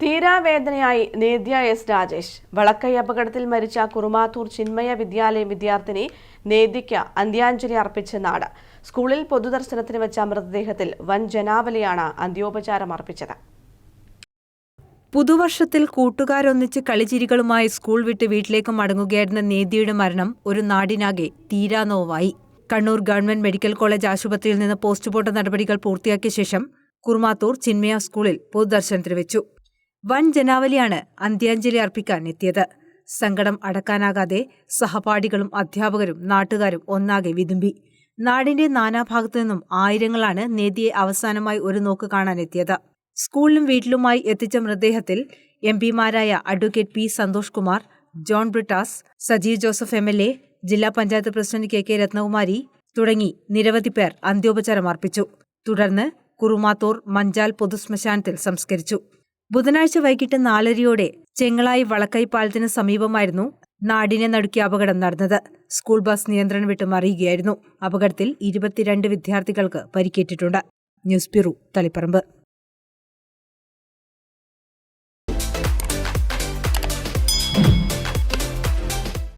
തീരാവേദനയായി Nedya S Rajesh. Valakkai അപകടത്തിൽ മരിച്ച കുറുമാത്തൂർ ചിന്മയ വിദ്യാലയം വിദ്യാർത്ഥിനി നേദ്യയ്ക്ക് അന്ത്യാഞ്ജലി അർപ്പിച്ച നാട്. സ്കൂളിൽ പൊതുദർശനത്തിന് വെച്ച മൃതദേഹത്തിൽ വൻ ജനാവലിയാണ് അന്ത്യോപചാരം അർപ്പിച്ചത്. പുതുവർഷത്തിൽ കൂട്ടുകാരൊന്നിച്ച് കളിച്ചിരികളുമായി സ്കൂൾ വിട്ട് വീട്ടിലേക്ക് മടങ്ങുകയായിരുന്ന നേദ്യയുടെ മരണം ഒരു നാടിനാകെ തീരാനോവായി. കണ്ണൂർ ഗവൺമെന്റ് മെഡിക്കൽ കോളേജ് ആശുപത്രിയിൽ നിന്ന് പോസ്റ്റ്മോർട്ടം നടപടികൾ പൂർത്തിയാക്കിയ ശേഷം കുറുമാത്തൂർ ചിന്മയ സ്കൂളിൽ പൊതുദർശനത്തിന് വെച്ചു. വൻ ജനാവലിയാണ് അന്ത്യാഞ്ജലി അർപ്പിക്കാൻ എത്തിയത്. സങ്കടം അടക്കാനാകാതെ സഹപാഠികളും അധ്യാപകരും നാട്ടുകാരും ഒന്നാകെ വിതുമ്പി. നാടിന്റെ നാനാഭാഗത്തു നിന്നും ആയിരങ്ങളാണ് നേദ്യയെ അവസാനമായി ഒരു നോക്ക് കാണാനെത്തിയത്. സ്കൂളിലും വീട്ടിലുമായി എത്തിച്ച മൃതദേഹത്തിൽ എംപിമാരായ advocate P Santhosh Kumar, John Brittas, Sajeev Joseph MLA, ജില്ലാ പഞ്ചായത്ത് പ്രസിഡന്റ് KK രത്നകുമാരി തുടങ്ങി നിരവധി പേർ അന്ത്യോപചാരം അർപ്പിച്ചു. തുടർന്ന് കുറുമാത്തൂർ മഞ്ചാൽ പൊതുശ്മശാനത്തിൽ സംസ്കരിച്ചു. ബുധനാഴ്ച വൈകിട്ട് 4:30 ചെങ്ങളായി വളക്കൈ പാലത്തിന് സമീപമായിരുന്നു നാടിനെ നടുക്കിയ അപകടം നടന്നത്. സ്കൂൾ ബസ് നിയന്ത്രണം വിട്ട് മറിയുകയായിരുന്നു. അപകടത്തിൽ 22 വിദ്യാർത്ഥികൾക്ക് പരിക്കേറ്റിട്ടുണ്ട്. News bureau, Taliparamba.